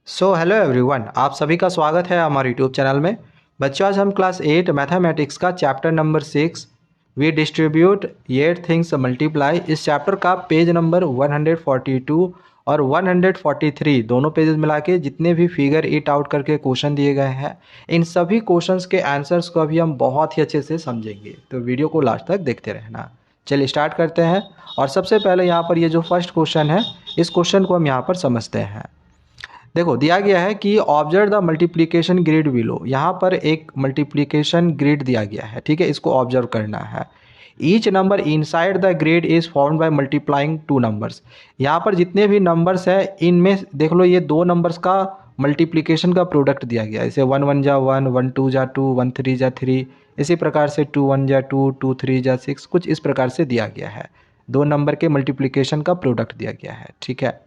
Hello everyone, आप सभी का स्वागत है हमारे यूट्यूब चैनल में। बच्चों, आज हम क्लास 8 मैथमेटिक्स का chapter number 6 we distribute at things multiply, इस चैप्टर का पेज नंबर 142 और 143 दोनों पेजेस मिला के जितने भी फिगर इट आउट करके क्वेश्चन दिए गए हैं, इन सभी क्वेश्चंस के आंसर्स को अभी हम बहुत ही अच्छे से समझेंगे, तो वीडियो को लास्ट तक देखते रहना। चलिए स्टार्ट करते हैं। और सबसे पहले यहाँ पर ये जो फर्स्ट क्वेश्चन है, इस क्वेश्चन को हम यहाँ पर समझते हैं। देखो, दिया गया है कि observe the multiplication grid below. यहाँ पर एक मल्टीप्लिकेशन ग्रिड दिया गया है, ठीक है, इसको ऑब्जर्व करना है। Each number inside the grid is formed by multiplying two numbers. यहाँ पर जितने भी नंबर्स हैं, इनमें देख लो ये दो नंबर्स का मल्टीप्लिकेशन का प्रोडक्ट दिया गया है। जैसे 1 1 जा 1, 1 2 जा 2, 1 3 जा 3, इसी प्रकार से 2 1 जा 2, 2 3 जा 6, कुछ इस प्रकार से दिया गया है। दो नंबर के मल्टीप्लिकेशन का प्रोडक्ट दिया गया है, ठीक है।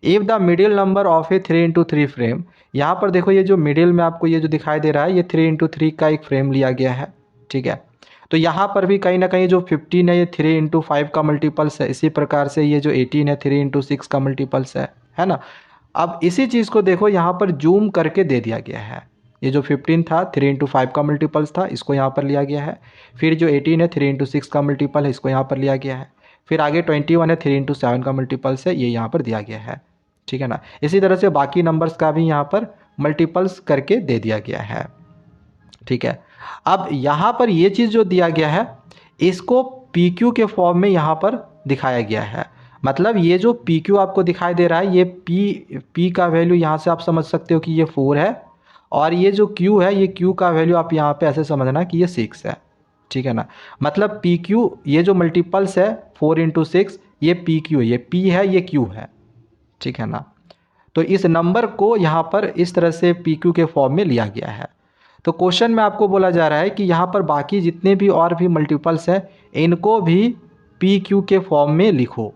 If the middle number of A 3x3 frame, यहाँ पर देखो ये जो मिडिल में आपको ये जो दिखाई दे रहा है, ये 3x3 का एक फ्रेम लिया गया है, ठीक है। तो यहाँ पर भी कहीं ना कहीं जो 15 है ये 3x5 का मल्टीपल्स है। इसी प्रकार से ये जो 18 है 3x6 का मल्टीपल्स है ना। अब इसी चीज़ को देखो यहाँ पर जूम करके दे दिया गया है। ये जो 15 था 3x5 का मल्टीपल्स था, इसको यहाँ पर लिया गया है। फिर जो 18 है 3x6 का मल्टीपल है, इसको यहाँ पर लिया गया है। फिर आगे 21 है 3x7 का मल्टीपल्स है, ये यहाँ पर दिया गया है, ठीक है ना। इसी तरह से बाकी नंबर्स का भी यहाँ पर मल्टीपल्स करके दे दिया गया है, ठीक है। अब यहाँ पर ये चीज़ जो दिया गया है, इसको पी क्यू के फॉर्म में यहाँ पर दिखाया गया है। मतलब ये जो पी क्यू आपको दिखाई दे रहा है, ये पी का वैल्यू यहाँ से आप समझ सकते हो कि ये 4 है, और ये जो क्यू है, ये क्यू का वैल्यू आप यहाँ पे ऐसे समझना कि ये 6 है, ठीक है ना। मतलब पी क्यू, ये जो मल्टीपल्स है 4x6, ये पी क्यू, ये पी है, ये क्यू है, ठीक है ना। तो इस नंबर को यहाँ पर इस तरह से पी क्यू के फॉर्म में लिया गया है। तो क्वेश्चन में आपको बोला जा रहा है कि यहाँ पर बाकी जितने भी और भी मल्टीपल्स हैं, इनको भी पी क्यू के फॉर्म में लिखो,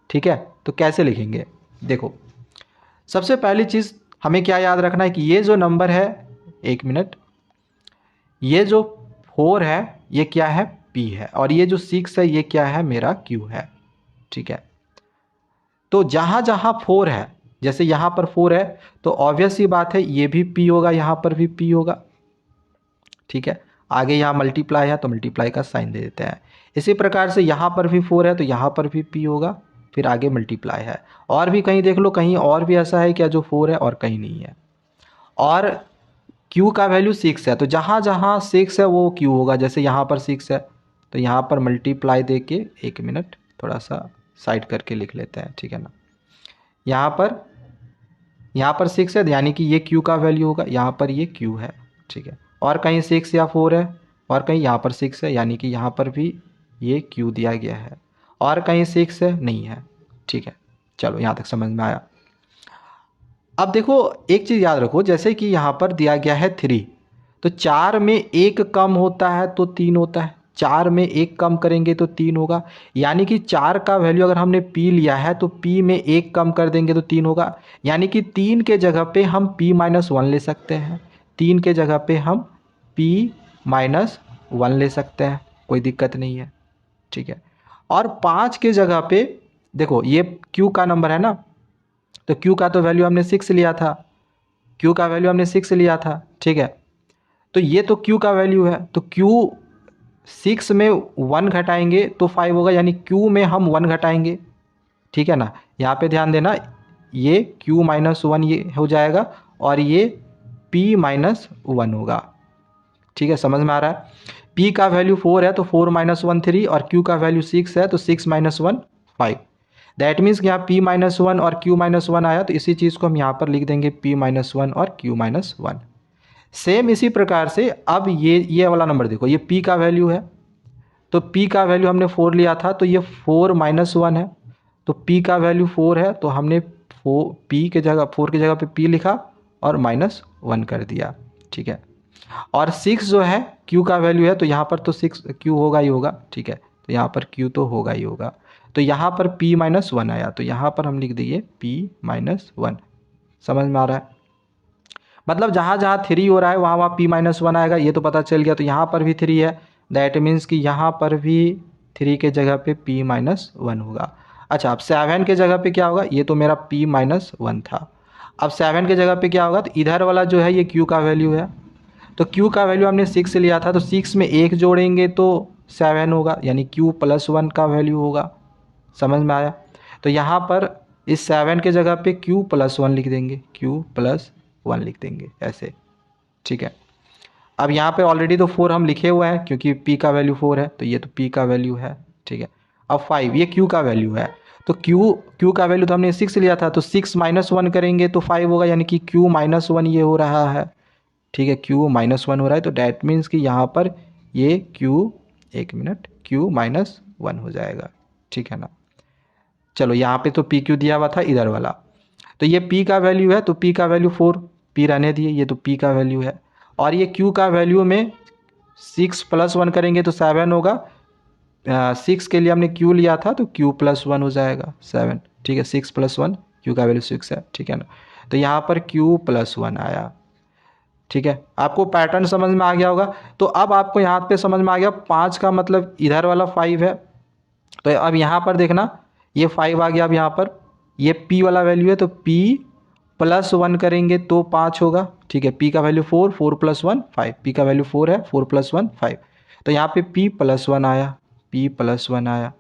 ठीक है। तो कैसे लिखेंगे, देखो, सबसे पहली चीज़ हमें क्या याद रखना है कि ये जो नंबर है, एक मिनट, ये जो 4 है ये क्या है, पी है, और ये जो 6 है ये क्या है, मेरा क्यू है, ठीक है। तो जहाँ जहाँ 4 है, जैसे यहाँ पर 4 है, तो ऑब्वियस ही बात है ये भी पी होगा, यहाँ पर भी पी होगा, ठीक है। आगे यहाँ मल्टीप्लाई है तो मल्टीप्लाई का साइन दे देते हैं। इसी प्रकार से यहाँ पर भी 4 है तो यहाँ पर भी पी होगा, फिर आगे मल्टीप्लाई है। और भी कहीं देख लो, कहीं और भी ऐसा है क्या जो 4 है और कहीं नहीं है। और Q का वैल्यू 6 है, तो जहाँ जहाँ 6 है वो Q होगा। जैसे यहाँ पर 6 है तो यहाँ पर मल्टीप्लाई दे के, एक मिनट थोड़ा सा साइड करके लिख लेते हैं, ठीक है ना। यहाँ पर 6 है यानी कि ये Q का वैल्यू होगा, यहाँ पर ये Q है, ठीक है। और कहीं 6 या 4 है, और कहीं यहाँ पर 6 है, यानी कि यहाँ पर भी ये Q दिया गया है, और कहीं 6 है, नहीं है, ठीक है। चलो यहाँ तक समझ में आया। अब देखो एक चीज़ याद रखो, जैसे कि यहाँ पर दिया गया है 3, तो 4 में 1 कम होता है तो 3 होता है, 4 में 1 कम करेंगे तो 3 होगा। यानी कि 4 का वैल्यू अगर हमने P लिया है तो P में 1 कम कर देंगे तो 3 होगा। यानी कि 3 के जगह पे हम P-1 ले सकते हैं, 3 के जगह पे हम P-1 ले सकते हैं, कोई दिक्कत नहीं है, ठीक है। और 5 के जगह पे देखो, ये Q का नंबर है ना, तो Q का तो वैल्यू हमने 6 लिया था, Q का वैल्यू हमने 6 लिया था, ठीक है। तो ये तो Q का वैल्यू है, तो Q 6 में 1 घटाएंगे तो 5 होगा, यानी Q में हम 1 घटाएंगे, ठीक है ना। यहाँ पे ध्यान देना, ये Q-1 ये हो जाएगा, और ये P-1 होगा, ठीक है। समझ में आ रहा है। P का वैल्यू 4 है तो 4-1 3, और Q का वैल्यू 6 है तो 6-1 5। दैट मीन्स कि यहाँ P-1 और Q-1 आया, तो इसी चीज़ को हम यहाँ पर लिख देंगे P-1 और Q-1। सेम इसी प्रकार से अब ये वाला नंबर देखो, ये P का वैल्यू है, तो P का वैल्यू हमने 4 लिया था, तो ये 4-1 है, तो P का वैल्यू 4 है, तो हमने 4 के जगह पे P लिखा और -1 कर दिया, ठीक है। और 6 जो है Q का वैल्यू है, तो यहाँ पर तो 6 Q होगा ही होगा, ठीक है। तो यहाँ पर Q तो होगा ही होगा, तो यहाँ पर P-1 आया, तो यहाँ पर हम लिख दिए P-1। समझ में आ रहा है। मतलब जहाँ जहाँ 3 हो रहा है वहाँ वहाँ P-1 आएगा, ये तो पता चल गया। तो यहाँ पर भी 3 है, दैट मीन्स कि यहाँ पर भी 3 के जगह पे P-1 होगा। अच्छा, अब 7 के जगह पे क्या होगा, ये तो मेरा P-1 था। अब 7 के जगह पे क्या होगा, तो इधर वाला जो है ये q का वैल्यू है, तो q का वैल्यू हमने 6 लिया था, तो 6 में 1 जोड़ेंगे तो 7 होगा, यानी q+1 का वैल्यू होगा। समझ में आया? तो यहाँ पर इस 7 के जगह पे q+1 लिख देंगे, q+1 लिख देंगे ऐसे, ठीक है। अब यहाँ पे ऑलरेडी तो 4 हम लिखे हुए हैं क्योंकि p का वैल्यू 4 है, तो ये तो p का वैल्यू है, ठीक है। अब 5 ये q का वैल्यू है, तो q का वैल्यू तो हमने 6 लिया था, तो 6 - 1 करेंगे तो 5 होगा, यानी कि q-1 ये हो रहा है, ठीक है, q-1 हो रहा है। तो डैट मीन्स कि यहाँ पर ये एक मिनट q-1 हो जाएगा, ठीक है ना। चलो यहाँ पे तो पी क्यू दिया हुआ था इधर वाला, तो ये p का वैल्यू है, तो p का वैल्यू 4, p रहने दिए, ये तो p का वैल्यू है। और ये q का वैल्यू में 6 + 1 करेंगे तो 7 होगा, 6 के लिए हमने q लिया था, तो q+1 हो जाएगा 7, ठीक है। 6 + 1 q का वैल्यू 6 है, ठीक है ना। तो यहाँ पर q+1 आया, ठीक है। आपको पैटर्न समझ में आ गया होगा। तो अब आपको यहाँ पे समझ में आ गया 5 का मतलब इधर वाला 5 है, तो अब यहाँ पर देखना ये 5 आ गया। अब यहाँ पर ये p वाला वैल्यू है, तो p+1 करेंगे तो 5 होगा, ठीक है। p का वैल्यू 4, 4 + 1 5, p का वैल्यू 4 है, 4 + 1 5, तो यहाँ पे p+1 आया, p+1 आया,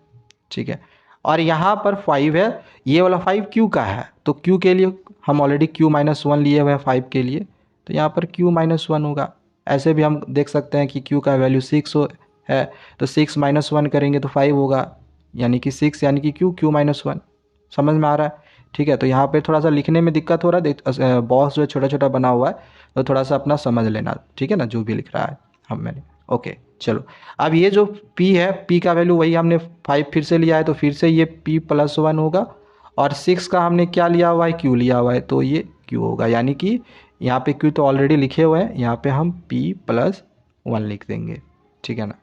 ठीक है। और यहाँ पर 5 है, ये वाला 5 q का है, तो q के लिए हम ऑलरेडी q-1 लिए हुए हैं 5 के लिए, तो यहाँ पर q-1 होगा। ऐसे भी हम देख सकते हैं कि q का वैल्यू 6 है, तो 6 - 1 करेंगे तो 5 होगा, यानी कि 6 यानी कि q-1। समझ में आ रहा है? ठीक है। तो यहाँ पे थोड़ा सा लिखने में दिक्कत हो रहा है, बॉक्स जो छोटा छोटा बना हुआ है, तो थोड़ा सा अपना समझ लेना, ठीक है ना, जो भी लिख रहा है मैंने। ओके चलो, अब ये जो p है, p का वैल्यू वही हमने 5 फिर से लिया है, तो फिर से ये p+1 होगा, और 6 का हमने क्या लिया हुआ है, q लिया हुआ है, तो ये q होगा, यानी कि यहाँ पे q तो ऑलरेडी लिखे हुए हैं, यहाँ पे हम p+1 लिख देंगे, ठीक है ना।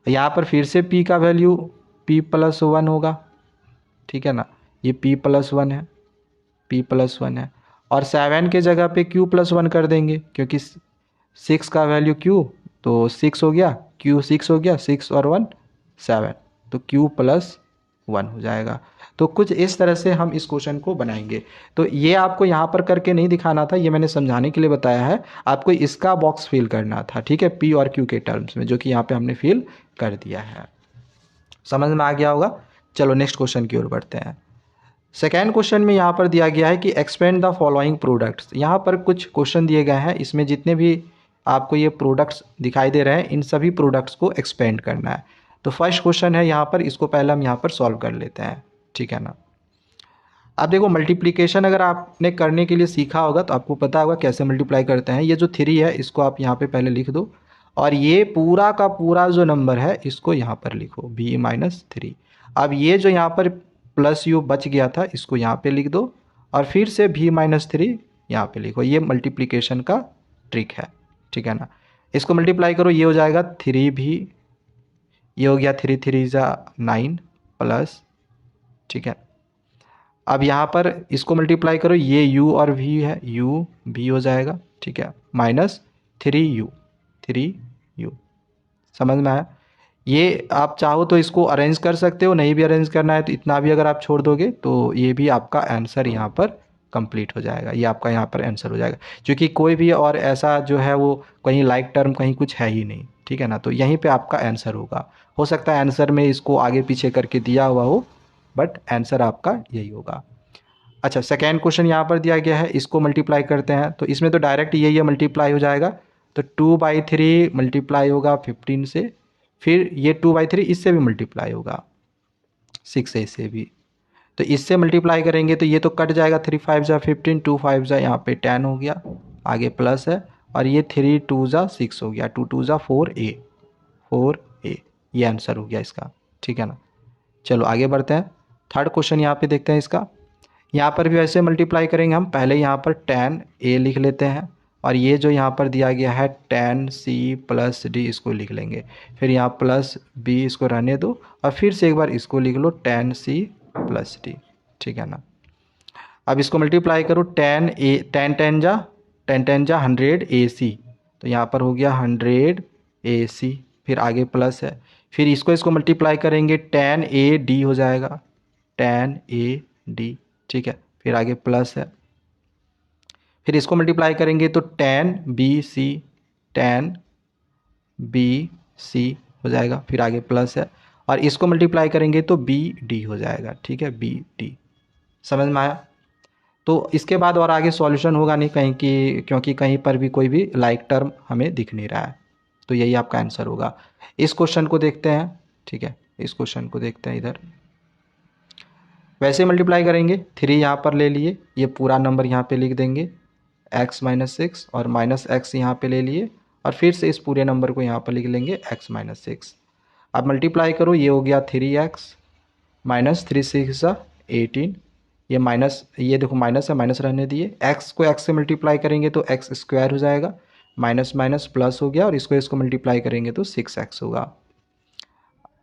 यहाँ पर फिर से p का वैल्यू p+1 होगा, ठीक है ना, ये p+1 है, p+1 है, और 7 के जगह पे q+1 कर देंगे, क्योंकि 6 का वैल्यू q, तो 6 हो गया, q 6 हो गया, 6 और 1 7, तो q+1 हो जाएगा। तो कुछ इस तरह से हम इस क्वेश्चन को बनाएंगे। तो ये आपको यहाँ पर करके नहीं दिखाना था, ये मैंने समझाने के लिए बताया है, आपको इसका बॉक्स फिल करना था, ठीक है, p और q के टर्म्स में, जो कि यहाँ पे हमने फिल कर दिया है। समझ में आ गया होगा। चलो नेक्स्ट क्वेश्चन की ओर बढ़ते हैं। सेकेंड क्वेश्चन में यहाँ पर दिया गया है कि एक्सपेंड द फॉलोइंग प्रोडक्ट्स। यहाँ पर कुछ क्वेश्चन दिए गए हैं, इसमें जितने भी आपको ये प्रोडक्ट्स दिखाई दे रहे हैं, इन सभी प्रोडक्ट्स को एक्सपेंड करना है। तो फर्स्ट क्वेश्चन है यहाँ पर, इसको पहले हम यहाँ पर सॉल्व कर लेते हैं, ठीक है ना। अब देखो मल्टीप्लिकेशन अगर आपने करने के लिए सीखा होगा तो आपको पता होगा कैसे मल्टीप्लाई करते हैं। ये जो 3 है इसको आप यहाँ पे पहले लिख दो, और ये पूरा का पूरा जो नंबर है इसको यहाँ पर लिखो b-3। अब ये जो यहाँ पर प्लस यू बच गया था इसको यहाँ पे लिख दो, और फिर से b-3 यहाँ पे लिखो। ये मल्टीप्लिकेशन का ट्रिक है, ठीक है ना। इसको मल्टीप्लाई करो, ये हो जाएगा 3b, ये हो गया 3 3 9 प्लस, ठीक है। अब यहाँ पर इसको मल्टीप्लाई करो, ये u और v है, u v हो जाएगा, ठीक है, -3u। समझ में आया? ये आप चाहो तो इसको अरेंज कर सकते हो, नहीं भी अरेंज करना है तो इतना भी अगर आप छोड़ दोगे तो ये भी आपका आंसर यहाँ पर कंप्लीट हो जाएगा, ये आपका यहाँ पर आंसर हो जाएगा, क्योंकि कोई भी और ऐसा जो है वो कहीं लाइक टर्म कहीं कुछ है ही नहीं, ठीक है ना। तो यहीं पे आपका आंसर होगा। हो सकता है आंसर में इसको आगे पीछे करके दिया हुआ हो, बट आंसर आपका यही होगा। अच्छा, सेकेंड क्वेश्चन यहाँ पर दिया गया है, इसको मल्टीप्लाई करते हैं, तो इसमें तो डायरेक्ट ये मल्टीप्लाई हो जाएगा, तो 2/3 मल्टीप्लाई होगा 15 से, फिर ये 2/3 इससे भी मल्टीप्लाई होगा 6 से भी, तो इससे मल्टीप्लाई करेंगे तो ये तो कट जाएगा, 3 5 15, 2 5 यहाँ पे 10 हो गया, आगे प्लस है, और ये 3 2 6 हो गया, 2 2 4a, ये आंसर हो गया इसका, ठीक है ना। चलो आगे बढ़ते हैं, थर्ड क्वेश्चन यहाँ पे देखते हैं इसका। यहाँ पर भी वैसे मल्टीप्लाई करेंगे हम, पहले यहाँ पर 10a लिख लेते हैं, और ये जो यहाँ पर दिया गया है 10c + d इसको लिख लेंगे, फिर यहाँ प्लस b इसको रहने दो, और फिर से एक बार इसको लिख लो 10c + d, ठीक है ना। अब इसको मल्टीप्लाई करो, 10 10 जा 100 ac, तो यहाँ पर हो गया 100 ac, फिर आगे प्लस है, फिर इसको मल्टीप्लाई करेंगे 10ad हो जाएगा, 10ad, ठीक है, फिर आगे प्लस है, फिर इसको मल्टीप्लाई करेंगे तो tan बी सी हो जाएगा, फिर आगे प्लस है, और इसको मल्टीप्लाई करेंगे तो बी डी हो जाएगा। ठीक है, बी डी। समझ में आया? तो इसके बाद और आगे सॉल्यूशन होगा नहीं कहीं की, क्योंकि कहीं पर भी कोई भी लाइक टर्म हमें दिख नहीं रहा है। तो यही आपका आंसर होगा। इस क्वेश्चन को देखते हैं। ठीक है, इस क्वेश्चन को देखते हैं इधर। वैसे मल्टीप्लाई करेंगे, 3 यहाँ पर ले लिए, ये पूरा नंबर यहाँ पे लिख देंगे, x-6 और -x यहाँ पे ले लिए, और फिर से इस पूरे नंबर को यहाँ पर लिख लेंगे x-6। अब मल्टीप्लाई करो, ये हो गया 3x माइनस 3 6 18, ये माइनस, ये देखो माइनस है, माइनस रहने दिए। x को x से मल्टीप्लाई करेंगे तो x स्क्वायर हो जाएगा, माइनस माइनस प्लस हो गया, और इसको मल्टीप्लाई करेंगे तो 6x होगा।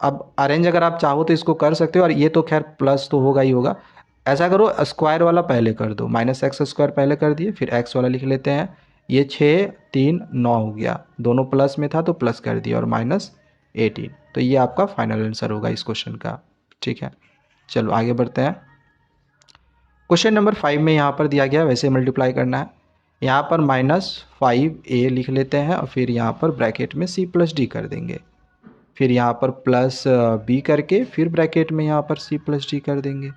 अब अरेंज अगर आप चाहो तो इसको कर सकते हो, और ये तो खैर प्लस तो होगा ही होगा। ऐसा करो, स्क्वायर वाला पहले कर दो, -x² पहले कर दिए, फिर x वाला लिख लेते हैं। ये 6 3 9 हो गया, दोनों प्लस में था तो प्लस कर दिया, और -18। तो ये आपका फाइनल आंसर होगा इस क्वेश्चन का। ठीक है, चलो आगे बढ़ते हैं। क्वेश्चन नंबर 5 में यहाँ पर दिया गया वैसे मल्टीप्लाई करना है। यहाँ पर -5a लिख लेते हैं, और फिर यहाँ पर ब्रैकेट में c+d कर देंगे, फिर यहाँ पर प्लस b करके फिर ब्रैकेट में यहाँ पर c+d कर देंगे।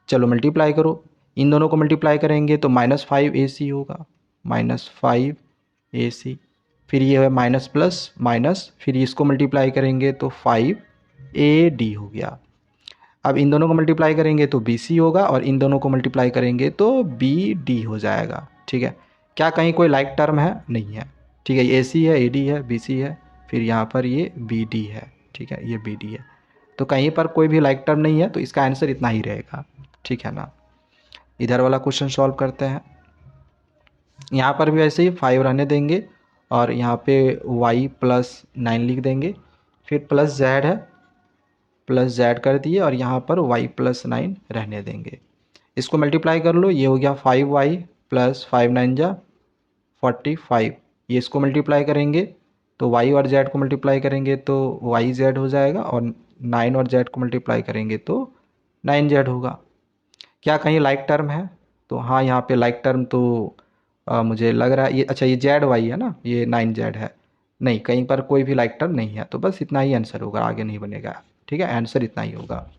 चलो मल्टीप्लाई करो, इन दोनों को मल्टीप्लाई करेंगे तो -5ac होगा, -5ac, फिर ये है माइनस प्लस माइनस, फिर इसको मल्टीप्लाई करेंगे तो 5ad हो गया। अब इन दोनों को मल्टीप्लाई करेंगे तो bc होगा, और इन दोनों को मल्टीप्लाई करेंगे तो bd हो जाएगा। ठीक है, क्या कहीं कोई लाइक टर्म है? नहीं है। ठीक है, ये ac है, ad है, bc है, फिर यहाँ पर ये bd है। ठीक है, ये bd है, तो कहीं पर कोई भी लाइक टर्म नहीं है, तो इसका आंसर इतना ही रहेगा। ठीक है ना। इधर वाला क्वेश्चन सॉल्व करते हैं। यहाँ पर भी ऐसे ही 5 रहने देंगे, और यहाँ पे y+9 लिख देंगे, फिर प्लस z है, प्लस z कर दिए, और यहाँ पर y+9 रहने देंगे। इसको मल्टीप्लाई कर लो, ये हो गया 5y + 5 9 जा 45। ये इसको मल्टीप्लाई करेंगे तो y और z को मल्टीप्लाई करेंगे तो yz हो जाएगा, और 9 और z को मल्टीप्लाई करेंगे तो 9z होगा। क्या कहीं लाइक टर्म है? तो हाँ, यहाँ पे लाइक टर्म तो मुझे लग रहा है ये, अच्छा ये ZY है ना, ये 9z है। नहीं, कहीं पर कोई भी लाइक टर्म नहीं है, तो बस इतना ही आंसर होगा, आगे नहीं बनेगा। ठीक है, आंसर इतना ही होगा।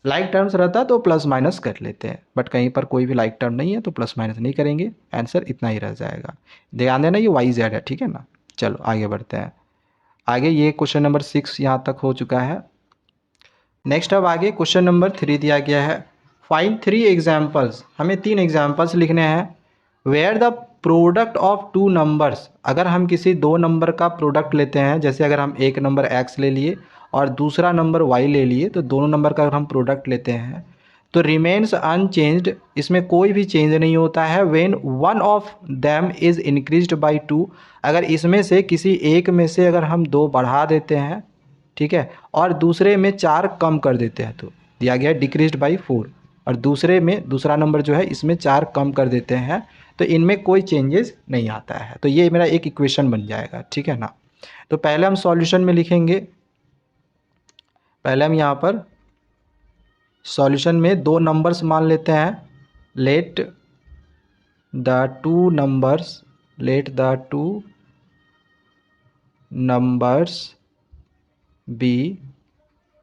लाइक टर्म्स रहता तो प्लस माइनस कर लेते हैं, बट कहीं पर कोई भी लाइक टर्म नहीं है तो प्लस माइनस नहीं करेंगे, आंसर इतना ही रह जाएगा। ध्यान देना, ये YZ है। ठीक है ना। चलो आगे बढ़ते हैं। आगे ये क्वेश्चन नंबर 6 यहाँ तक हो चुका है। नेक्स्ट अब आगे क्वेश्चन नंबर 3 दिया गया है। फाइंड 3 एग्जाम्पल्स, हमें 3 एग्जाम्पल्स लिखने हैं। Where the product of 2 numbers, अगर हम किसी 2 नंबर का प्रोडक्ट लेते हैं, जैसे अगर हम एक नंबर x ले लिए और दूसरा नंबर y ले लिए, तो दोनों नंबर का अगर हम प्रोडक्ट लेते हैं तो रिमेन्स अनचेंज्ड, इसमें कोई भी चेंज नहीं होता है। When one of them is increased by 2, अगर इसमें से किसी एक में से अगर हम 2 बढ़ा देते हैं, ठीक है, और दूसरे में 4 कम कर देते हैं, तो दिया गया डिक्रीज्ड बाय 4, और दूसरे में दूसरा नंबर जो है इसमें 4 कम कर देते हैं, तो इनमें कोई चेंजेस नहीं आता है। तो ये मेरा एक इक्वेशन बन जाएगा। ठीक है ना। तो पहले हम सॉल्यूशन में लिखेंगे, पहले हम यहाँ पर सॉल्यूशन में 2 नंबर्स मान लेते हैं। Let the two numbers be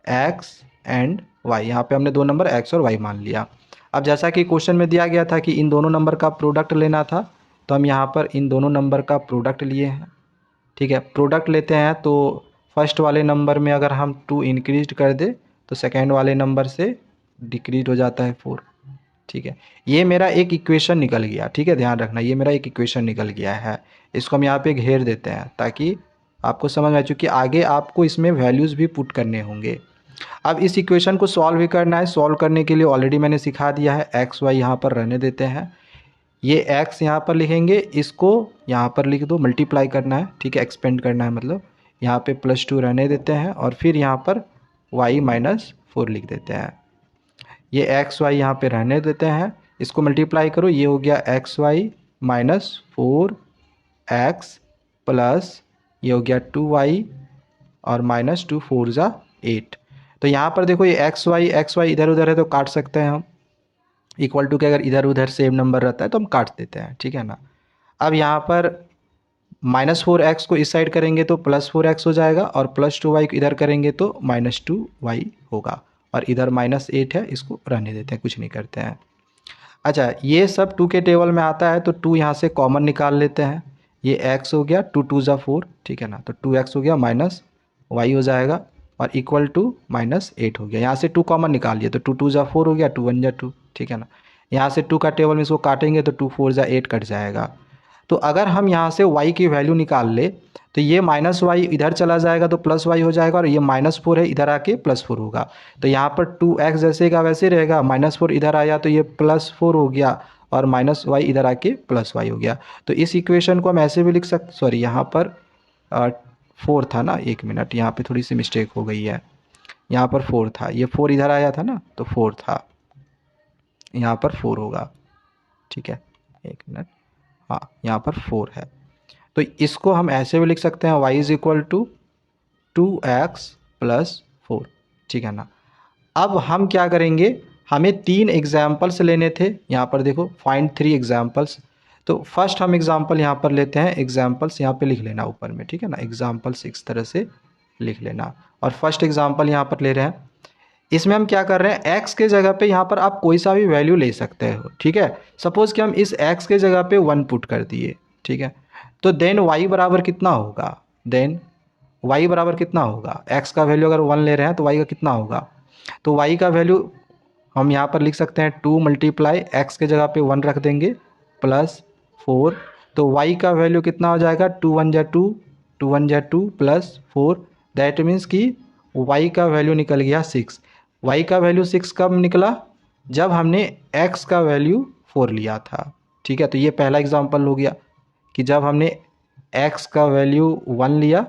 x and y, यहाँ पे हमने 2 नंबर x और y मान लिया। अब जैसा कि क्वेश्चन में दिया गया था कि इन दोनों नंबर का प्रोडक्ट लेना था, तो हम यहाँ पर इन दोनों नंबर का प्रोडक्ट लिए हैं। ठीक है, प्रोडक्ट लेते हैं तो फर्स्ट वाले नंबर में अगर हम 2 इंक्रीज कर दे तो सेकेंड वाले नंबर से डिक्रीज हो जाता है 4। ठीक है, ये मेरा एक इक्वेशन निकल गया। ठीक है, ध्यान रखना, ये मेरा एक इक्वेशन निकल गया है। इसको हम यहाँ पे घेर देते हैं ताकि आपको समझ में आए, चूँकि आगे आपको इसमें वैल्यूज़ भी पुट करने होंगे। अब इस इक्वेशन को सॉल्व भी करना है। सॉल्व करने के लिए ऑलरेडी मैंने सिखा दिया है, एक्स वाई यहाँ पर रहने देते हैं, ये x यहाँ पर लिखेंगे, इसको यहाँ पर लिख दो, मल्टीप्लाई करना है। ठीक है, एक्सपेंड करना है, मतलब यहाँ पे +2 रहने देते हैं, और फिर यहाँ पर y-4 लिख देते हैं। ये एक्स वाई यहाँ पे रहने देते हैं, इसको मल्टीप्लाई करो, ये हो गया xy - 4x प्लस ये हो गया 2y और -2 4 × 8। तो यहाँ पर देखो, ये एक्स वाई इधर उधर है तो काट सकते हैं हम। इक्वल टू के अगर इधर उधर सेम नंबर रहता है तो हम काट देते हैं, ठीक है ना। अब यहाँ पर -4x को इस साइड करेंगे तो +4x हो जाएगा, और +2y को इधर करेंगे तो -2y होगा, और इधर -8 है, इसको रहने देते हैं, कुछ नहीं करते हैं। अच्छा, ये सब 2 के टेबल में आता है तो 2 यहाँ से कॉमन निकाल लेते हैं। ये x हो गया, 2 2 ज़ा 4, ठीक है ना। तो 2x हो गया माइनस y हो जाएगा, और इक्वल टू -8 हो गया। यहाँ से 2 कॉमन निकालिए तो 2 2 ज़ा 4 हो गया, 2 1 ज़ा 2, ठीक है ना। यहाँ से 2 का टेबल में इसको काटेंगे तो 2 4 ज़ा 8 कट जाएगा। तो अगर हम यहाँ से y की वैल्यू निकाल ले तो ये -y इधर चला जाएगा तो +y हो जाएगा, और ये -4 है, इधर आके +4 होगा। तो यहाँ पर 2x जैसे का वैसे रहेगा, -4 इधर आया तो ये +4 हो गया, और -y इधर आके +y हो गया। तो इस इक्वेशन को हम ऐसे भी लिख सकते, सॉरी यहाँ पर 4 था ना, 1 मिनट, यहाँ पे थोड़ी सी मिस्टेक हो गई है। यहाँ पर 4 था, ये 4 इधर आया था ना, तो 4 था, यहाँ पर 4 होगा, ठीक है। 1 मिनट, हाँ यहाँ पर 4 है। तो इसको हम ऐसे भी लिख सकते हैं, y is equal to 2x + 4, ठीक है ना। अब हम क्या करेंगे, हमें 3 एग्जाम्पल्स लेने थे। यहाँ पर देखो, फाइंड 3 एग्जाम्पल्स। तो फर्स्ट हम एग्जाम्पल यहाँ पर लेते हैं, एग्जाम्पल्स यहाँ पे लिख लेना ऊपर में, ठीक है ना। एग्जाम्पल्स इस तरह से लिख लेना, और फर्स्ट एग्जाम्पल यहाँ पर ले रहे हैं। इसमें हम क्या कर रहे हैं, x के जगह पे यहाँ पर आप कोई सा भी वैल्यू ले सकते हो, ठीक है। सपोज़ कि हम इस x के जगह पे 1 पुट कर दिए, ठीक है। तो देन y बराबर कितना होगा, देन y बराबर कितना होगा, x का वैल्यू अगर 1 ले रहे हैं तो y का कितना होगा। तो y का वैल्यू हम यहाँ पर लिख सकते हैं 2 × x के जगह पे 1 रख देंगे +4। तो y का वैल्यू कितना हो जाएगा, 2 1 ज़ा 2, 2 1 ज़ा 2 +4। दैट मीन्स कि y का वैल्यू निकल गया 6। y का वैल्यू 6 कब निकला, जब हमने x का वैल्यू 4 लिया था, ठीक है। तो ये पहला एग्जांपल हो गया कि जब हमने x का वैल्यू 1 लिया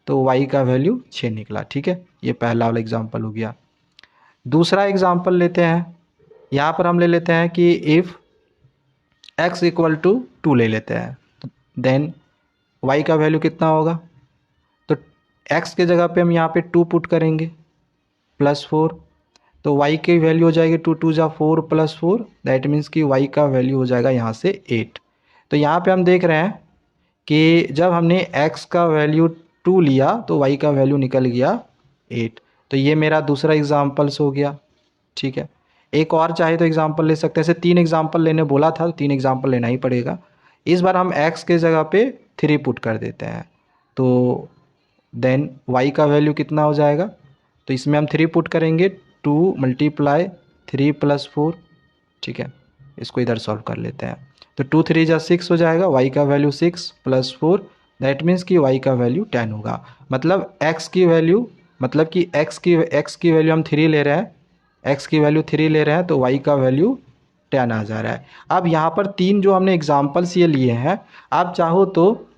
तो y का वैल्यू 6 निकला, ठीक है। ये पहला वाला एग्जांपल हो गया। दूसरा एग्जांपल लेते हैं, यहाँ पर हम ले लेते हैं कि इफ़ x इक्वल टू 2 ले लेते हैं, देन y का वैल्यू कितना होगा। तो x के जगह पे हम यहाँ पे 2 पुट करेंगे +4, तो y की वैल्यू हो जाएगी 2 2 ज़ा 4 +4। दैट मीन्स कि y का वैल्यू हो जाएगा यहाँ से 8। तो यहाँ पे हम देख रहे हैं कि जब हमने x का वैल्यू 2 लिया तो y का वैल्यू निकल गया 8। तो ये मेरा दूसरा एग्जाम्पल्स हो गया, ठीक है। एक और चाहे तो एग्जाम्पल ले सकते हैं, ऐसे 3 एग्जाम्पल लेने बोला था तो 3 एग्जाम्पल लेना ही पड़ेगा। इस बार हम x के जगह पे 3 पुट कर देते हैं, तो देन y का वैल्यू कितना हो जाएगा। तो इसमें हम 3 पुट करेंगे, 2 × 3 + 4, ठीक है। इसको इधर सॉल्व कर लेते हैं, तो 2 3 ज़ा 6 हो जाएगा, y का वैल्यू 6 + 4। दैट मीन्स कि y का वैल्यू 10 होगा। मतलब x की वैल्यू, मतलब कि x की वैल्यू हम 3 ले रहे हैं, x की वैल्यू 3 ले रहे हैं, तो y का वैल्यू 10 आ जा रहा है। अब यहाँ पर 3 जो हमने एग्जाम्पल्स ये लिए हैं, आप चाहो तो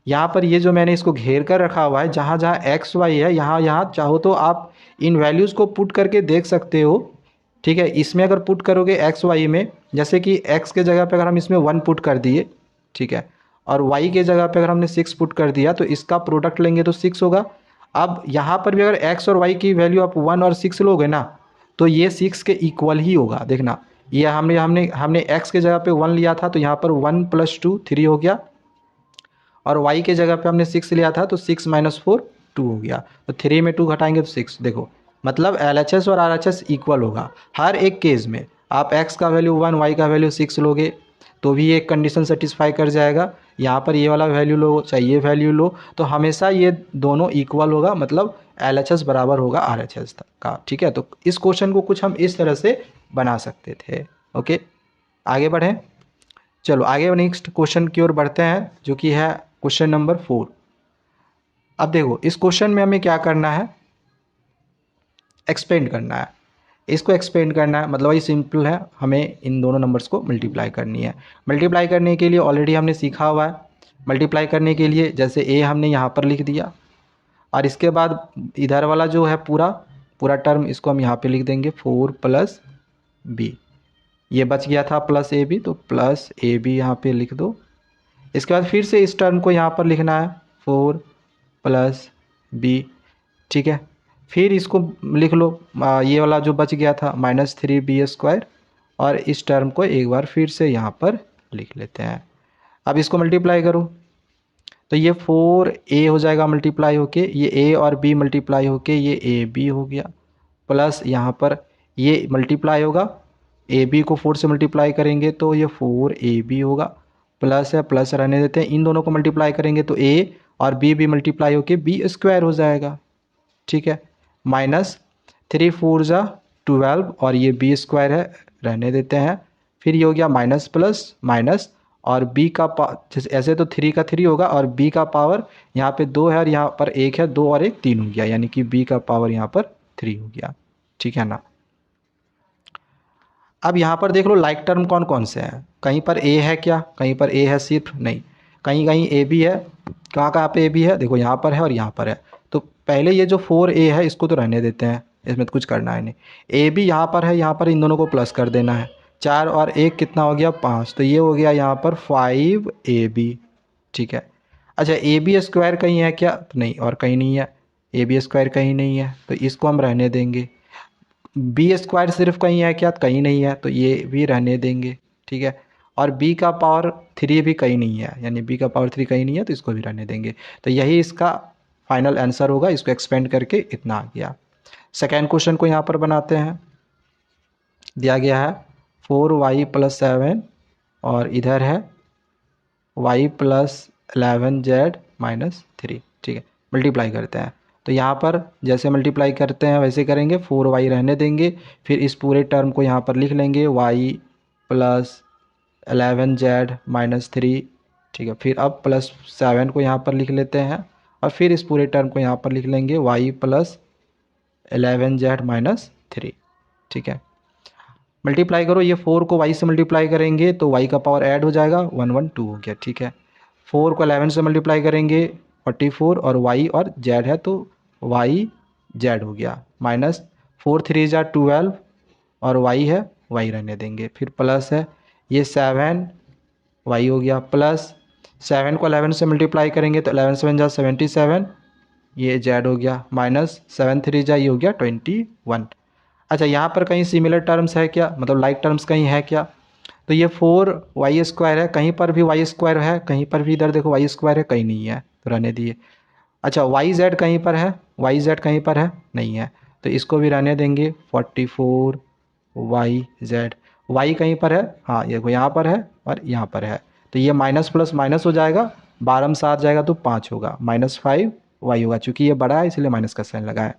यहाँ पर ये जो मैंने इसको घेर कर रखा हुआ है, जहाँ जहाँ एक्स वाई है, यहाँ यहाँ चाहो तो आप इन वैल्यूज़ को पुट करके देख सकते हो, ठीक है। इसमें अगर पुट करोगे एक्स वाई में, जैसे कि एक्स के जगह पे अगर हम इसमें 1 पुट कर दिए, ठीक है, और वाई के जगह पे अगर हमने 6 पुट कर दिया, तो इसका प्रोडक्ट लेंगे तो 6 होगा। अब यहाँ पर भी अगर एक्स और वाई की वैल्यू आप 1 और 6 लोगे ना, तो ये 6 के इक्वल ही होगा। देखना, ये हमने हमने हमने एक्स के जगह पे 1 लिया था, तो यहाँ पर 1 + 2 3 हो गया, और y के जगह पे हमने 6 लिया था, तो 6 - 4 2 हो गया। तो 3 में 2 घटाएंगे तो 6। देखो, मतलब LHS और RHS इक्वल होगा हर एक केस में। आप x का वैल्यू 1, y का वैल्यू 6 लोगे तो भी एक कंडीशन सेटिस्फाई कर जाएगा। यहाँ पर ये वाला वैल्यू लो चाहे ये वैल्यू लो, तो हमेशा ये दोनों इक्वल होगा, मतलब LHS बराबर होगा RHS का, ठीक है। तो इस क्वेश्चन को कुछ हम इस तरह से बना सकते थे। ओके, आगे बढ़ें। चलो आगे नेक्स्ट क्वेश्चन की ओर बढ़ते हैं, जो कि है क्वेश्चन नंबर 4। अब देखो, इस क्वेश्चन में हमें क्या करना है, एक्सपेंड करना है। इसको एक्सपेंड करना है, मतलब ये सिंपल है, हमें इन दोनों नंबर्स को मल्टीप्लाई करनी है। मल्टीप्लाई करने के लिए ऑलरेडी हमने सीखा हुआ है। मल्टीप्लाई करने के लिए जैसे a हमने यहाँ पर लिख दिया, और इसके बाद इधर वाला जो है पूरा पूरा टर्म, इसको हम यहाँ पे लिख देंगे 4 + b। ये बच गया था +ab, तो +ab यहाँ पे लिख दो। इसके बाद फिर से इस टर्म को यहाँ पर लिखना है 4 + b, ठीक है। फिर इसको लिख लो, ये वाला जो बच गया था -3b² और इस टर्म को एक बार फिर से यहाँ पर लिख लेते हैं। अब इसको मल्टीप्लाई करो तो ये 4a हो जाएगा मल्टीप्लाई होके, ये a और b मल्टीप्लाई होके ये ab हो गया, प्लस यहाँ पर ये मल्टीप्लाई होगा, ab को 4 से मल्टीप्लाई करेंगे तो ये 4ab होगा, प्लस है प्लस रहने देते हैं, इन दोनों को मल्टीप्लाई करेंगे तो a और b भी मल्टीप्लाई होके b स्क्वायर हो जाएगा। ठीक है, माइनस 3 4 जा 12 और ये b स्क्वायर है, रहने देते हैं। फिर ये हो गया माइनस प्लस माइनस, और b का जैसे ऐसे तो 3 का 3 होगा, और b का पावर यहाँ पे 2 है और यहाँ पर 1 है, 2 और 1 3 हो गया, यानी कि b का पावर यहाँ पर 3 हो गया। ठीक है ना। अब यहाँ पर देख लो लाइक टर्म कौन कौन से हैं। कहीं पर a है क्या, कहीं पर a है सिर्फ नहीं, कहीं कहीं a भी है। कहाँ कहाँ पे a भी है, देखो यहाँ पर है और यहाँ पर है। तो पहले ये जो 4a है इसको तो रहने देते हैं, इसमें तो कुछ करना है नहीं। a भी यहाँ पर है, यहाँ पर इन दोनों को प्लस कर देना है। 4 और 1 कितना हो गया 5, तो ये हो गया यहाँ पर 5ab। ठीक है। अच्छा ab स्क्वायर कहीं है क्या, तो नहीं, और कहीं नहीं है, ab स्क्वायर कहीं नहीं है, तो इसको हम रहने देंगे। बी स्क्वायर सिर्फ कहीं है क्या, कहीं नहीं है, तो ये भी रहने देंगे। ठीक है, और b का पावर 3 भी कहीं नहीं है, यानी b का पावर 3 कहीं नहीं है, तो इसको भी रहने देंगे। तो यही इसका फाइनल आंसर होगा। इसको एक्सपेंड करके इतना आ गया। सेकेंड क्वेश्चन को यहाँ पर बनाते हैं। दिया गया है 4y + 7 और इधर है y + 11z - 3। ठीक है, मल्टीप्लाई करते हैं। तो यहाँ पर जैसे मल्टीप्लाई करते हैं वैसे करेंगे, 4y रहने देंगे, फिर इस पूरे टर्म को यहाँ पर लिख लेंगे y + 11z - 3। ठीक है, फिर अब +7 को यहाँ पर लिख लेते हैं, और फिर इस पूरे टर्म को यहाँ पर लिख लेंगे y + 11z - 3। ठीक है, मल्टीप्लाई करो, ये 4 को y से मल्टीप्लाई करेंगे तो y का पावर ऐड हो जाएगा, 112 हो गया। ठीक है, 4 को 11 से मल्टीप्लाई करेंगे 44, और y और z है तो y z हो गया, माइनस 4 3 जा 12 और y है, y रहने देंगे। फिर प्लस है ये 7 y हो गया, प्लस 7 को 11 से मल्टीप्लाई करेंगे तो 11 7 जा 77, ये z हो गया, माइनस 7 3 जा ये हो गया 21। अच्छा यहाँ पर कहीं सिमिलर टर्म्स है क्या, मतलब लाइक टर्म्स कहीं है क्या, तो ये 4y स्क्वायर है, कहीं पर भी y स्क्वायर है, कहीं पर भी इधर देखो y स्क्वायर है, कहीं नहीं है, तो रहने दिए। अच्छा yz कहीं पर है, yz कहीं पर है, नहीं है, तो इसको भी रहने देंगे। 44yz, y कहीं पर है, हाँ ये यहाँ पर है और यहाँ पर है, तो ये माइनस प्लस माइनस हो जाएगा, 12 में 7 जाएगा तो 5 होगा, -5y होगा, चूँकि ये बड़ा है इसलिए माइनस का साइन लगा है।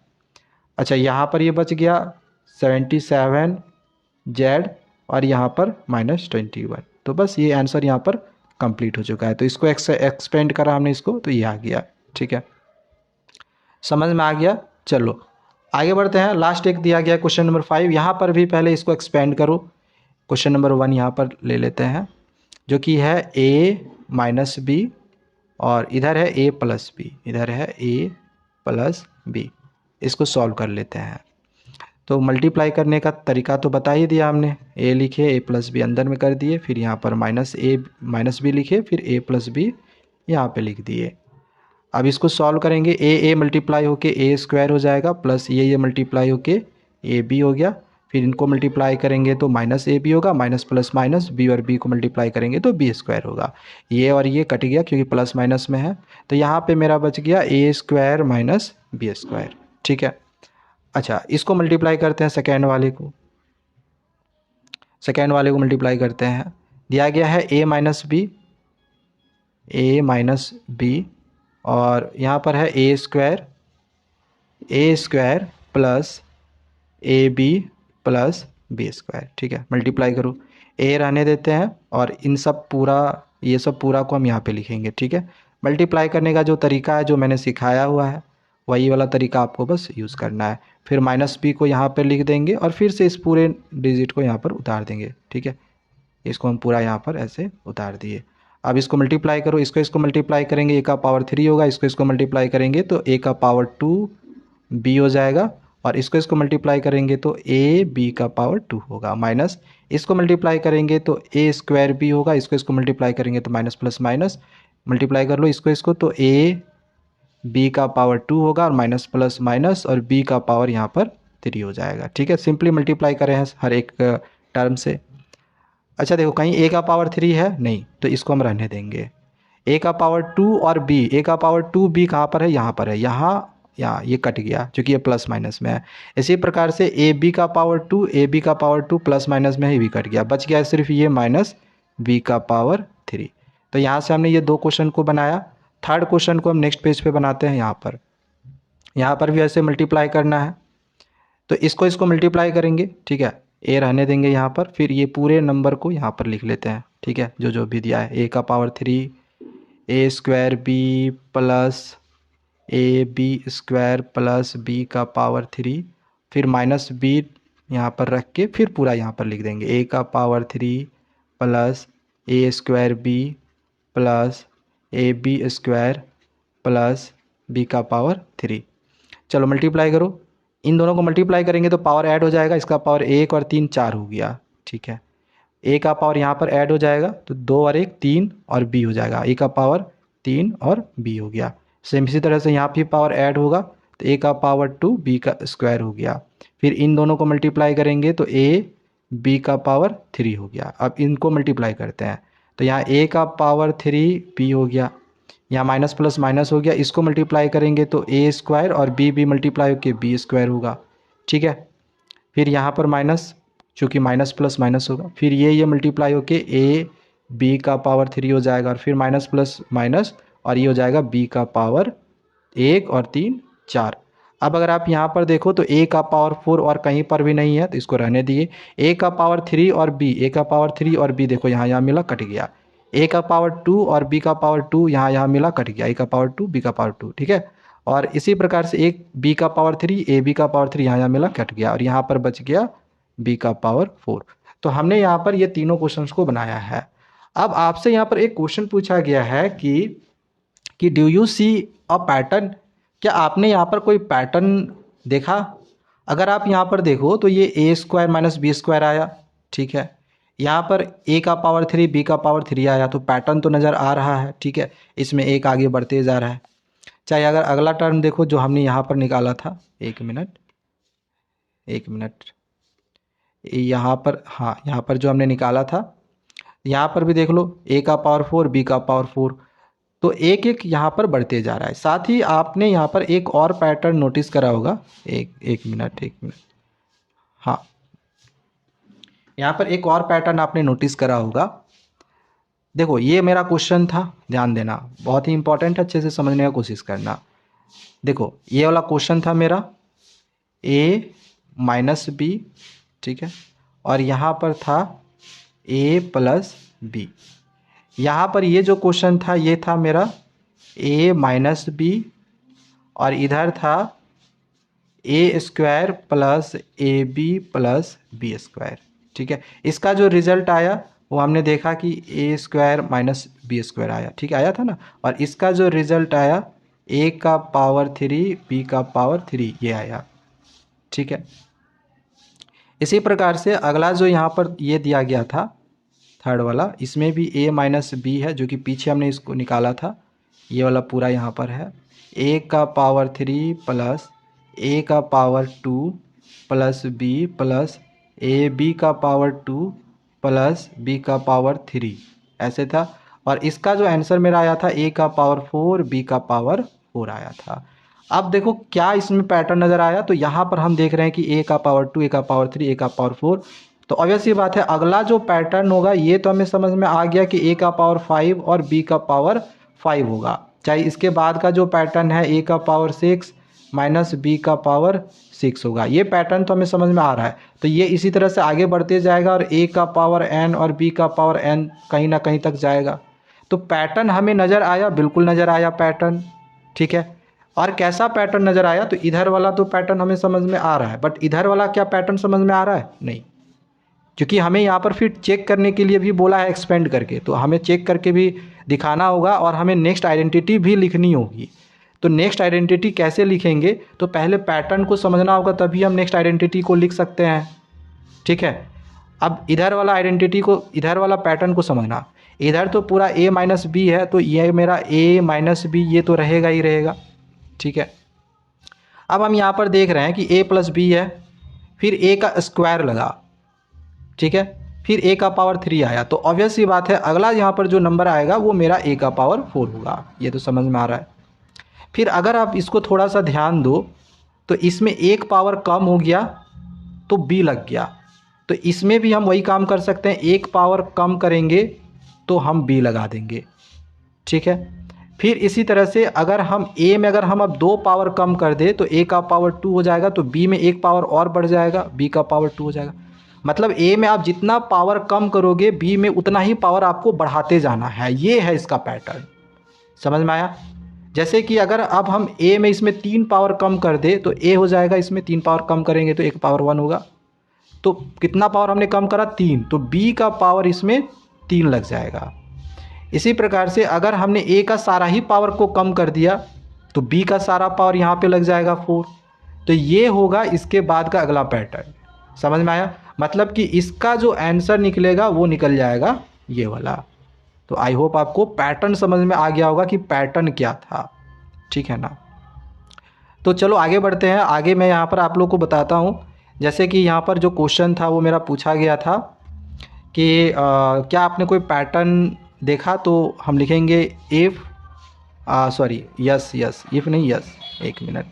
अच्छा यहाँ पर ये बच गया 77z और यहाँ पर -21, तो बस ये आंसर यहाँ पर कंप्लीट हो चुका है। तो इसको एक्सपेंड करा हमने इसको, तो ये आ गया। ठीक है, समझ में आ गया। चलो आगे बढ़ते हैं। लास्ट एक दिया गया क्वेश्चन नंबर 5, यहाँ पर भी पहले इसको एक्सपेंड करो। क्वेश्चन नंबर 1 यहाँ पर ले लेते हैं, जो कि है a - b और इधर है a + b, इधर है a + b। इसको सॉल्व कर लेते हैं। तो मल्टीप्लाई करने का तरीका तो बता ही दिया हमने, a लिखे, a + b अंदर में कर दिए, फिर यहाँ पर -a - b लिखे, फिर a + b यहाँ पे लिख दिए। अब इसको सॉल्व करेंगे, a मल्टीप्लाई होके a स्क्वायर हो जाएगा, प्लस ये मल्टीप्लाई होके a b हो गया, फिर इनको मल्टीप्लाई करेंगे तो -ab होगा, माइनस प्लस माइनस b और b को मल्टीप्लाई करेंगे तो b स्क्वायर होगा। ये और ये कट गया क्योंकि प्लस माइनस में है, तो यहाँ पे मेरा बच गया a स्क्वायर - b स्क्वायर। ठीक है, अच्छा इसको मल्टीप्लाई करते हैं, सेकेंड वाले को मल्टीप्लाई करते हैं। दिया गया है a - b और यहाँ पर है a square plus ab plus b square. ठीक है, मल्टीप्लाई करो, a रहने देते हैं और इन सब ये सब पूरा को हम यहाँ पे लिखेंगे। ठीक है, मल्टीप्लाई करने का जो तरीका है जो मैंने सिखाया हुआ है वही वाला तरीका आपको बस यूज़ करना है। फिर -b को यहाँ पर लिख देंगे और फिर से इस पूरे डिजिट को यहाँ पर उतार देंगे। ठीक है, इसको हम पूरा यहाँ पर ऐसे उतार दिए। अब इसको मल्टीप्लाई करो, इसको मल्टीप्लाई करेंगे a का पावर 3 होगा, इसको मल्टीप्लाई करेंगे तो a का पावर 2b हो जाएगा, और इसको मल्टीप्लाई करेंगे तो a b का पावर 2 होगा, माइनस इसको मल्टीप्लाई करेंगे तो a स्क्वायर b होगा, इसको मल्टीप्लाई करेंगे तो माइनस प्लस माइनस, मल्टीप्लाई कर लो इसको तो a b का पावर 2 होगा और माइनस प्लस माइनस, और b का पावर यहाँ पर 3 हो जाएगा। ठीक है, सिंपली मल्टीप्लाई करें हैं हर एक टर्म से। अच्छा देखो, कहीं a का पावर 3 है नहीं, तो इसको हम रहने देंगे। a का पावर 2 और b, a का पावर 2b कहाँ पर है, यहाँ पर है, यहाँ ये कट गया क्योंकि ये प्लस माइनस में है। इसी प्रकार से ए बी का पावर 2, ए बी का पावर 2 प्लस माइनस में ही भी कट गया, बच गया सिर्फ ये माइनस बी का पावर 3। तो यहाँ से हमने ये 2 क्वेश्चन को बनाया। थर्ड क्वेश्चन को हम नेक्स्ट पेज पे बनाते हैं। यहाँ पर भी ऐसे मल्टीप्लाई करना है, तो इसको मल्टीप्लाई करेंगे, ठीक है। ए रहने देंगे यहाँ पर, फिर ये पूरे नंबर को यहाँ पर लिख लेते हैं, ठीक है, जो जो भी दिया है। ए का power 3 a square b plus A b square plus b का पावर 3, फिर माइनस बी यहाँ पर रख के फिर पूरा यहाँ पर लिख देंगे। ए का power 3 plus a square b plus A b square plus b का पावर 3। चलो मल्टीप्लाई करो, इन दोनों को मल्टीप्लाई करेंगे तो पावर ऐड हो जाएगा, इसका पावर 1 और 3 4 हो गया, ठीक है। ए का पावर यहाँ पर ऐड हो जाएगा तो 2 और 1 3 और बी हो जाएगा, ए का पावर 3 और बी हो गया। सेम इसी तरह से यहाँ भी पावर ऐड होगा तो ए का पावर 2 बी का स्क्वायर हो गया। फिर इन दोनों को मल्टीप्लाई करेंगे तो ए बी का पावर 3 हो गया। अब इनको मल्टीप्लाई करते हैं तो यहाँ ए का पावर 3 बी हो गया, यहाँ माइनस प्लस माइनस हो गया, इसको मल्टीप्लाई करेंगे तो ए स्क्वायर और बी मल्टीप्लाई होकर बी स्क्वायर होगा, ठीक है। फिर यहाँ पर माइनस, चूँकि माइनस प्लस माइनस होगा, फिर ये मल्टीप्लाई होके ए बी का पावर 3 हो जाएगा, और फिर माइनस प्लस माइनस और ये हो जाएगा बी का पावर 1 और 3 4। अब अगर आप यहाँ पर देखो तो ए का पावर 4 और कहीं पर भी नहीं है तो इसको रहने दिए। ए का पावर 3 और बी, ए का पावर 3 और बी देखो यहाँ मिला कट गया। ए का पावर 2 और बी का पावर 2 यहाँ मिला कट गया, ए का पावर 2 बी का पावर 2, ठीक है। और इसी प्रकार से एक बी का पावर 3 ए बी का पावर 3 यहाँ मिला कट गया, और यहाँ पर बच गया बी का पावर 4। तो हमने यहाँ पर ये तीनों क्वेश्चंस को बनाया है। अब आपसे यहाँ पर एक क्वेश्चन पूछा गया है कि do you see a pattern, क्या आपने यहाँ पर कोई पैटर्न देखा। अगर आप यहाँ पर देखो तो ये ए स्क्वायर माइनस बी स्क्वायर आया, ठीक है। यहाँ पर ए का पावर 3 बी का पावर 3 आया, तो पैटर्न तो नज़र आ रहा है, ठीक है। इसमें एक आगे बढ़ते जा रहा है। चाहे अगर अगला टर्म देखो जो हमने यहाँ पर निकाला था, एक मिनट यहाँ पर, हाँ यहाँ पर जो हमने निकाला था, यहाँ पर भी देख लो ए का पावर 4 बी का पावर 4, तो एक एक यहाँ पर बढ़ते जा रहा है। साथ ही आपने यहाँ पर एक और पैटर्न नोटिस करा होगा, एक मिनट, हाँ यहाँ पर एक और पैटर्न आपने नोटिस करा होगा। देखो ये मेरा क्वेश्चन था, ध्यान देना, बहुत ही इंपॉर्टेंट है, अच्छे से समझने का कोशिश करना। देखो ये वाला क्वेश्चन था मेरा ए माइनस बी, ठीक है, और यहाँ पर था ए प्लस बी। यहाँ पर ये जो क्वेश्चन था ये था मेरा ए माइनस बी, और इधर था A square plus A B plus B square, ठीक है। इसका जो रिजल्ट आया वो हमने देखा कि ए स्क्वायर माइनस बी स्क्वायर आया, ठीक आया था ना। और इसका जो रिजल्ट आया ए का पावर 3 बी का पावर 3 ये आया, ठीक है। इसी प्रकार से अगला जो यहाँ पर ये दिया गया था थर्ड वाला, इसमें भी ए माइनस बी है, जो कि पीछे हमने इसको निकाला था, ये वाला पूरा यहाँ पर है। ए का पावर 3 प्लस ए का पावर 2 प्लस बी प्लस ए बी का पावर 2 प्लस बी का पावर 3 ऐसे था। और इसका जो आंसर मेरा आया था ए का पावर 4 बी का पावर 4 आया था। अब देखो क्या इसमें पैटर्न नज़र आया, तो यहाँ पर हम देख रहे हैं कि ए का पावर 2 ए का पावर 3 ए का पावर 4, तो ऑब्वियस सी बात है अगला जो पैटर्न होगा ये तो हमें समझ में आ गया कि ए का पावर 5 और बी का पावर 5 होगा। चाहे इसके बाद का जो पैटर्न है ए का पावर 6 माइनस बी का पावर 6 होगा, ये पैटर्न तो हमें समझ में आ रहा है। तो ये इसी तरह से आगे बढ़ते जाएगा और ए का पावर n और बी का पावर n कहीं ना कहीं तक जाएगा। तो पैटर्न हमें नज़र आया, बिल्कुल नज़र आया पैटर्न, ठीक है। और कैसा पैटर्न नज़र आया, तो इधर वाला तो पैटर्न हमें समझ में आ रहा है, बट इधर वाला क्या पैटर्न समझ में आ रहा है, नहीं, क्योंकि हमें यहाँ पर फिर चेक करने के लिए भी बोला है एक्सपेंड करके, तो हमें चेक करके भी दिखाना होगा और हमें नेक्स्ट आइडेंटिटी भी लिखनी होगी। तो नेक्स्ट आइडेंटिटी कैसे लिखेंगे, तो पहले पैटर्न को समझना होगा तभी हम नेक्स्ट आइडेंटिटी को लिख सकते हैं, ठीक है। अब इधर वाला आइडेंटिटी को, इधर वाला पैटर्न को समझना, इधर तो पूरा ए माइनस बी है, तो ये मेरा ए माइनस बी ये तो रहेगा ही रहेगा, ठीक है। अब हम यहाँ पर देख रहे हैं कि ए प्लस बी है, फिर ए का स्क्वायर लगा, ठीक है, फिर a का पावर 3 आया, तो ऑब्वियस सी बात है अगला यहाँ पर जो नंबर आएगा वो मेरा a का पावर 4 होगा। ये तो समझ में आ रहा है। फिर अगर आप इसको थोड़ा सा ध्यान दो तो इसमें एक पावर कम हो गया तो b लग गया, तो इसमें भी हम वही काम कर सकते हैं, एक पावर कम करेंगे तो हम b लगा देंगे, ठीक है। फिर इसी तरह से अगर हम a में अगर हम अब 2 पावर कम कर दे तो a का पावर 2 हो जाएगा, तो b में एक पावर और बढ़ जाएगा, b का पावर 2 हो जाएगा। मतलब a में आप जितना पावर कम करोगे b में उतना ही पावर आपको बढ़ाते जाना है, ये है इसका पैटर्न। समझ में आया? जैसे कि अगर अब हम a में इसमें 3 पावर कम कर दे तो a हो जाएगा, इसमें 3 पावर कम करेंगे तो 1 पावर 1 होगा। तो कितना पावर हमने कम करा? 3, तो b का पावर इसमें 3 लग जाएगा। इसी प्रकार से अगर हमने a का सारा ही पावर को कम कर दिया तो b का सारा पावर यहाँ पे लग जाएगा 4। तो ये होगा इसके बाद का अगला पैटर्न। समझ में आया? मतलब कि इसका जो आंसर निकलेगा वो निकल जाएगा ये वाला। तो आई होप आपको पैटर्न समझ में आ गया होगा कि पैटर्न क्या था, ठीक है ना। तो चलो आगे बढ़ते हैं। आगे मैं यहाँ पर आप लोग को बताता हूँ। जैसे कि यहाँ पर जो क्वेश्चन था वो मेरा पूछा गया था कि क्या आपने कोई पैटर्न देखा, तो हम लिखेंगे if sorry yes yes, if नहीं यस, एक मिनट,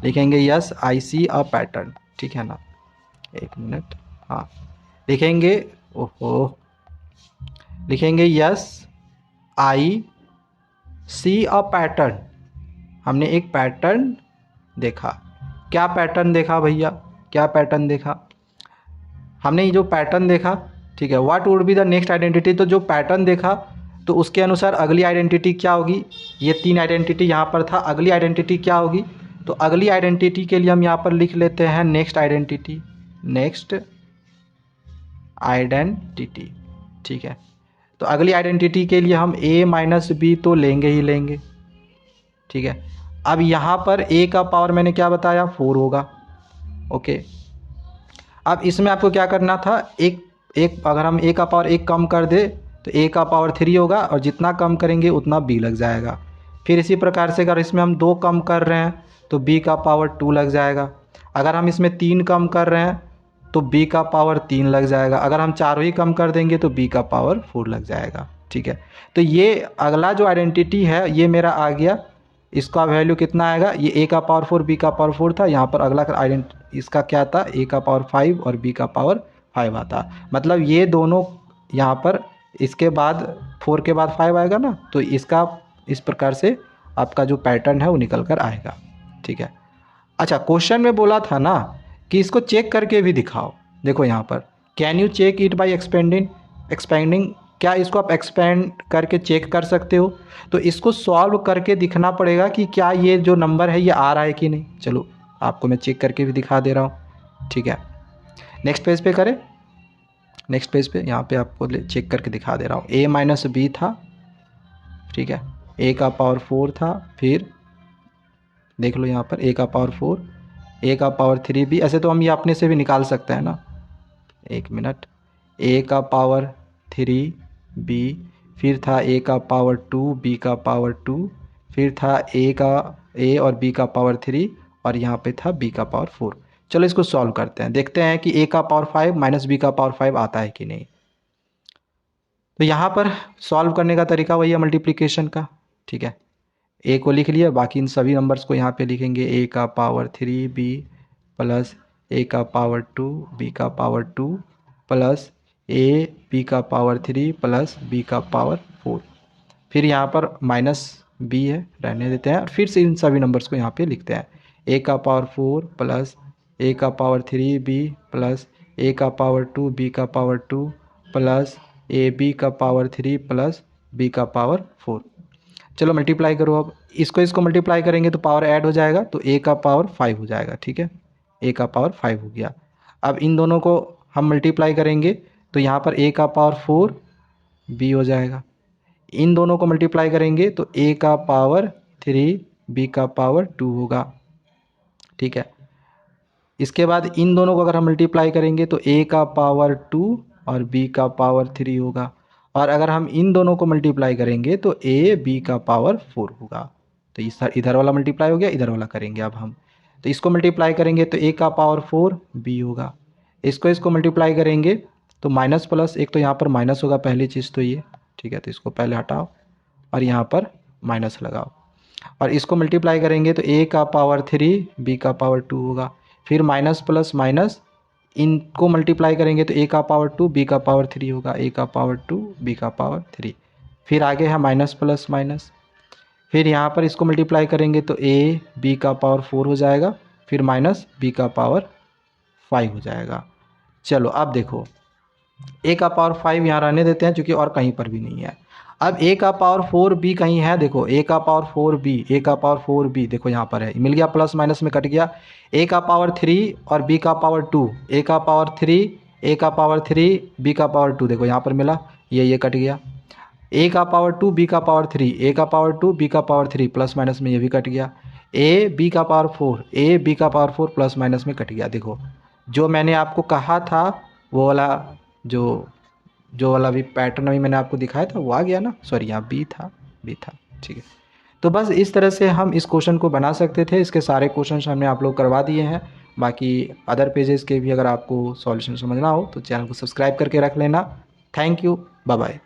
लिखेंगे yes I see a pattern, ठीक है ना। एक मिनट, हाँ लिखेंगे, ओहो, लिखेंगे yes I see a pattern. हमने एक पैटर्न देखा। क्या पैटर्न देखा भैया? क्या पैटर्न देखा? हमने ये जो पैटर्न देखा, ठीक है, what would be the next identity. तो जो पैटर्न देखा तो उसके अनुसार अगली आइडेंटिटी क्या होगी? ये 3 आइडेंटिटी यहाँ पर था, अगली आइडेंटिटी क्या होगी? तो अगली आइडेंटिटी के लिए हम यहाँ पर लिख लेते हैं नेक्स्ट आइडेंटिटी, नेक्स्ट आइडेंटिटी, ठीक है। तो अगली आइडेंटिटी के लिए हम a माइनस बी तो लेंगे ही लेंगे, ठीक है। अब यहाँ पर a का पावर मैंने क्या बताया? 4 होगा, ओके। अब इसमें आपको क्या करना था? एक अगर हम a का पावर 1 कम कर दे तो a का पावर 3 होगा, और जितना कम करेंगे उतना b लग जाएगा। फिर इसी प्रकार से अगर इसमें हम 2 कम कर रहे हैं तो b का पावर 2 लग जाएगा। अगर हम इसमें 3 कम कर रहे हैं तो b का पावर 3 लग जाएगा। अगर हम चारों ही कम कर देंगे तो b का पावर 4 लग जाएगा, ठीक है। तो ये अगला जो आइडेंटिटी है ये मेरा आ गया। इसका वैल्यू कितना आएगा? ये a का पावर 4 b का पावर 4 था। यहाँ पर अगला इसका क्या था? a का पावर 5 और b का पावर 5 आता। मतलब ये दोनों यहाँ पर इसके बाद 4 के बाद 5 आएगा ना, तो इसका इस प्रकार से आपका जो पैटर्न है वो निकल कर आएगा, ठीक है। अच्छा, क्वेश्चन में बोला था ना कि इसको चेक करके भी दिखाओ। देखो यहाँ पर, can you check it by expanding, क्या इसको आप एक्सपेंड करके चेक कर सकते हो? तो इसको सॉल्व करके दिखना पड़ेगा कि क्या ये जो नंबर है ये आ रहा है कि नहीं। चलो आपको मैं चेक करके भी दिखा दे रहा हूँ, ठीक है। नेक्स्ट पेज पे करें, नेक्स्ट पेज पे यहाँ पे आपको चेक करके दिखा दे रहा हूँ। a माइनस बी था, ठीक है, a का पावर 4 था। फिर देख लो यहाँ पर a का पावर 4, a का पावर 3b। ऐसे तो हम ये अपने से भी निकाल सकते हैं ना। एक मिनट, a का पावर 3b, फिर था a का पावर 2, b का पावर 2, फिर था a और b का पावर 3, और यहाँ पे था b का पावर 4। चलो इसको सॉल्व करते हैं, देखते हैं कि a का पावर 5 माइनस b का पावर 5 आता है कि नहीं। तो यहाँ पर सॉल्व करने का तरीका वही है मल्टीप्लिकेशन का, ठीक है। a को लिख लिया, बाकी इन सभी नंबर्स को यहाँ पे लिखेंगे a का पावर 3b प्लस a का पावर 2, b का पावर 2 प्लस a b का पावर 3 प्लस b का पावर 4। फिर यहाँ पर माइनस b है, रहने देते हैं, और फिर से इन सभी नंबर्स को यहाँ पे लिखते हैं। a का पावर 4 प्लस a का पावर 3b प्लस a का पावर 2, b का पावर 2 प्लस ए बी का पावर 3 प्लस बी का पावर 4। चलो मल्टीप्लाई करो। अब इसको मल्टीप्लाई करेंगे तो पावर ऐड हो जाएगा, तो a का पावर 5 हो जाएगा, ठीक है। a का पावर 5 हो गया। अब इन दोनों को हम मल्टीप्लाई करेंगे तो यहाँ पर a का पावर 4 b हो जाएगा। इन दोनों को मल्टीप्लाई करेंगे तो a का पावर 3 b का पावर 2 होगा, ठीक है। इसके बाद इन दोनों को अगर हम मल्टीप्लाई करेंगे तो a का पावर 2 और b का पावर 3 होगा, और अगर हम इन दोनों को मल्टीप्लाई करेंगे तो a b का पावर 4 होगा। तो इधर वाला मल्टीप्लाई हो गया, इधर वाला करेंगे अब हम, तो इसको मल्टीप्लाई करेंगे तो a का पावर 4 b होगा। इसको मल्टीप्लाई करेंगे तो माइनस प्लस, एक तो यहाँ पर माइनस होगा पहली चीज़ तो ये, ठीक है, तो इसको पहले हटाओ और यहाँ पर माइनस लगाओ और इसको मल्टीप्लाई करेंगे तो a का पावर 3 b का पावर 2 होगा। फिर माइनस प्लस माइनस, इनको मल्टीप्लाई करेंगे तो a का पावर 2 b का पावर 3 होगा, a का पावर 2 b का पावर 3। फिर आगे है माइनस प्लस माइनस, फिर यहाँ पर इसको मल्टीप्लाई करेंगे तो a b का पावर 4 हो जाएगा, फिर माइनस b का पावर 5 हो जाएगा। चलो अब देखो a का पावर 5 यहाँ रहने देते हैं क्योंकि और कहीं पर भी नहीं है। अब a का पावर 4b कहीं है, देखो a का पावर 4b, a का पावर 4b देखो यहाँ पर है, मिल गया, प्लस माइनस में कट गया। a का पावर 3 और b का पावर 2, a का पावर 3, a का पावर 3, b का पावर 2 देखो यहाँ पर मिला, ये कट गया। a का पावर 2 b का पावर 3, a का पावर 2 b का पावर 3, प्लस माइनस में ये भी कट गया। a b का पावर 4, a b का पावर 4, प्लस माइनस में कट गया। देखो जो मैंने आपको कहा था वो वाला जो वाला भी पैटर्न अभी मैंने आपको दिखाया था वो आ गया ना, सॉरी यहाँ बी था, ठीक है। तो बस इस तरह से हम इस क्वेश्चन को बना सकते थे। इसके सारे क्वेश्चन हमने आप लोग करवा दिए हैं। बाकी अदर पेजेस के भी अगर आपको सॉल्यूशन समझना हो तो चैनल को सब्सक्राइब करके रख लेना। Thank you, bye bye.